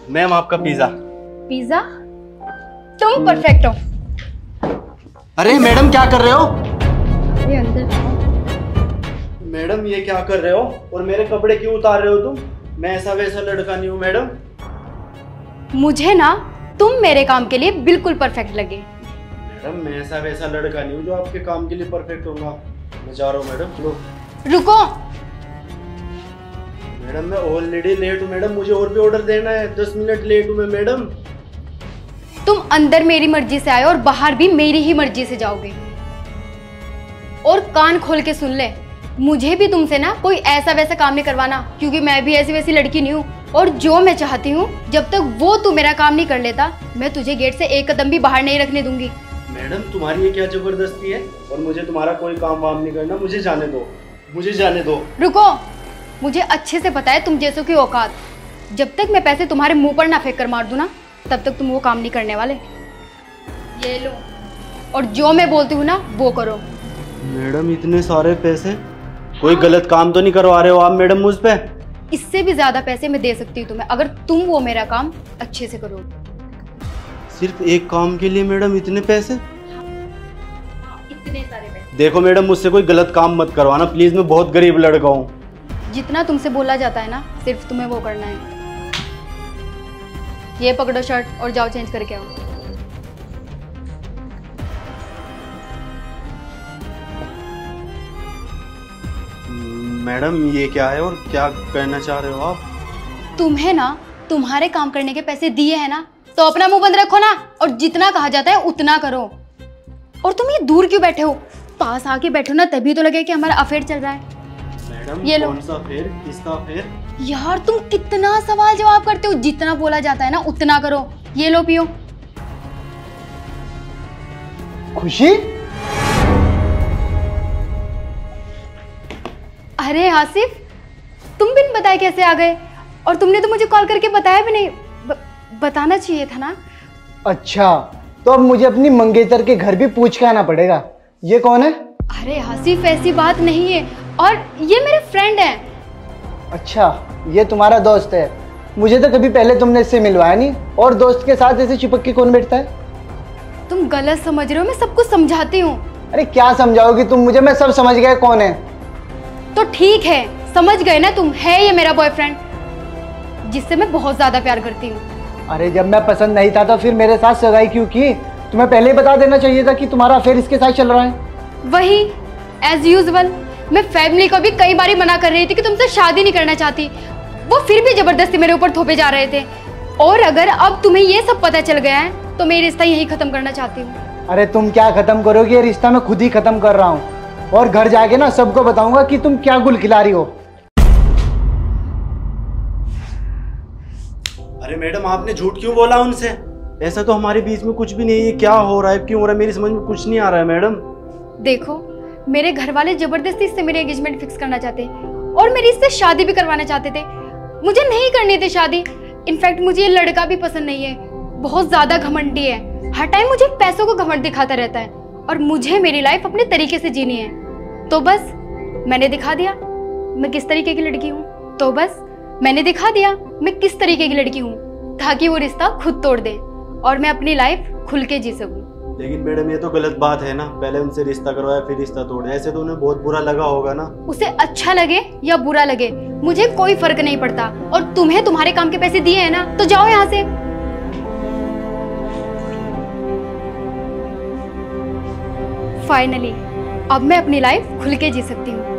Ma'am आपका pizza. Pizza? तुम perfect हो। अरे मैडम क्या कर रहे हो? अरे अंदर मैडम ये क्या कर रहे हो और मेरे कपड़े क्यों उतार रहे हो तुम? मैं ऐसा वैसा लड़का नहीं हूँ मैडम। मुझे ना तुम मेरे काम के लिए बिल्कुल परफेक्ट लगे। मैडम मैं ऐसा वैसा लड़का नहीं हूँ जो आपके काम के लिए परफेक्ट होगा। मैं जा रहा हूँ मैडम। लो। रुको। मैडम मैं ऑलरेडी लेट हूँ मैडम, मुझे और भी ऑर्डर देना है। 10 मिनट लेट हूँ मैं मैडम। तुम अंदर मेरी मर्जी से आए और बाहर भी मेरी ही मर्जी से जाओगे। और कान खोल के सुन ले, मुझे भी तुमसे ना कोई ऐसा वैसा काम नहीं करवाना, क्योंकि मैं भी ऐसी वैसी लड़की नहीं हूँ। और जो मैं चाहती हूँ, जब तक वो तू मेरा काम नहीं कर लेता, मैं तुझे गेट से एक कदम भी बाहर नहीं रखने दूंगी। मैडम तुम्हारी ये क्या जबरदस्ती है? और मुझे तुम्हारा कोई काम वाम नहीं करना, मुझे जाने दो, मुझे जाने दो। रुको, मुझे अच्छे से पता है तुम जैसों की औकात। जब तक मैं पैसे तुम्हारे मुंह पर ना फेंक कर मार दूं ना, तब तक तुम वो काम नहीं करने वाले। ये लो, और जो मैं बोलती हूँ ना वो करो। मैडम इतने सारे पैसे, कोई गलत काम तो नहीं करवा रहे हो आप मैडम मुझ पे? इससे भी ज्यादा पैसे मैं दे सकती हूँ तुम्हें, अगर तुम वो मेरा काम अच्छे से करो। सिर्फ एक काम के लिए मैडम इतने पैसे? इतने सारे पैसे। देखो मैडम मुझसे कोई गलत काम मत करवाना प्लीज, मैं बहुत गरीब लड़का हूँ। जितना तुमसे बोला जाता है ना, सिर्फ तुम्हें वो करना है। ये पकड़ो शर्ट और जाओ चेंज करके आओ। मैडम ये क्या है और क्या करना चाह रहे हो आप? तुम्हें ना तुम्हारे काम करने के पैसे दिए हैं ना, तो अपना मुंह बंद रखो ना, और जितना कहा जाता है उतना करो। और तुम ये दूर क्यों बैठे हो? पास आके बैठो ना, तभी तो लगे कि हमारा अफेयर चल रहा है। मैडम ये लो। कौन सा अफेयर? किसका अफेयर? यार तुम कितना सवाल जवाब करते हो, जितना बोला जाता है ना उतना करो। ये लो पियो। खुशी? अरे आसिफ, तुम बिन बताए कैसे आ गए? और तुमने तो मुझे कॉल करके बताया भी नहीं। बताना चाहिए था ना। अच्छा, तो अब मुझे अपनी मंगेतर के घर भी पूछ के आना पड़ेगा। ये कौन है? अरे आसिफ ऐसी बात नहीं है, और ये मेरे फ्रेंड हैं। अच्छा, ये तुम्हारा दोस्त है? मुझे तो कभी पहले तुमने इससे मिलवाया नहीं। और दोस्त के साथ ऐसे चिपक के कौन बैठता है? तुम गलत समझ रहे हो, मैं सब कुछ समझाती हूँ। अरे क्या समझाओगी तुम मुझे? मैं सब समझ गया कौन है। तो ठीक है, समझ गए ना तुम। है ये मेरा बॉयफ्रेंड, जिससे मैं बहुत ज्यादा प्यार करती हूँ। अरे जब मैं पसंद नहीं था तो फिर मेरे साथ सगाई क्यों की? तुम्हें पहले ही बता देना चाहिए था कि तुम्हारा अफेयर इसके साथ चल रहा है। वही एज यूजुअल, मैं फैमिली को भी कई बारी मना कर रही थी कि तुमसे शादी नहीं करना चाहती। वो फिर भी जबरदस्ती मेरे ऊपर थोपे जा रहे थे। और अगर अब तुम्हें ये सब पता चल गया है, तो मैं रिश्ता यही खत्म करना चाहती हूँ। अरे तुम क्या खत्म करोगी? ये रिश्ता मैं खुद ही खत्म कर रहा हूँ, और घर जाके ना सबको बताऊंगा कि तुम क्या गुल खिला रही हो। अरे मैडम आपने झूठ क्यों बोला उनसे? ऐसा तो हमारे बीच में कुछ भी नहीं है। ये क्या हो रहा है, क्यों हो रहा है, मेरी समझ में कुछ नहीं आ रहा है मैडम। देखो, मेरे घर वाले जबरदस्ती से मेरी एंगेजमेंट फिक्स करना चाहते, और मेरी इससे शादी भी करवाना चाहते थे। मुझे नहीं करनी थी शादी। इनफैक्ट मुझे ये लड़का भी पसंद नहीं है, बहुत ज्यादा घमंडी है। हर टाइम मुझे पैसों को घमंड दिखाता रहता है, और मुझे मेरी लाइफ अपने तरीके से जीनी है। तो बस मैंने दिखा दिया मैं किस तरीके की लड़की हूँ। तो बस मैंने दिखा दिया मैं किस तरीके की लड़की हूँ, ताकि वो रिश्ता खुद तोड़ दे और मैं अपनी लाइफ खुल के जी सकूँ। लेकिन मैडम ये तो गलत बात है ना, पहले उनसे रिश्ता करवाया फिर रिश्ता तोड़ा। ऐसे तो उन्हें बहुत बुरा लगा होगा ना। उसे अच्छा लगे या बुरा लगे, मुझे कोई फर्क नहीं पड़ता। और तुम्हें तुम्हारे काम के पैसे दिए हैं ना, तो जाओ यहाँ से। फाइनली अब मैं अपनी लाइफ खुल के जी सकती हूँ।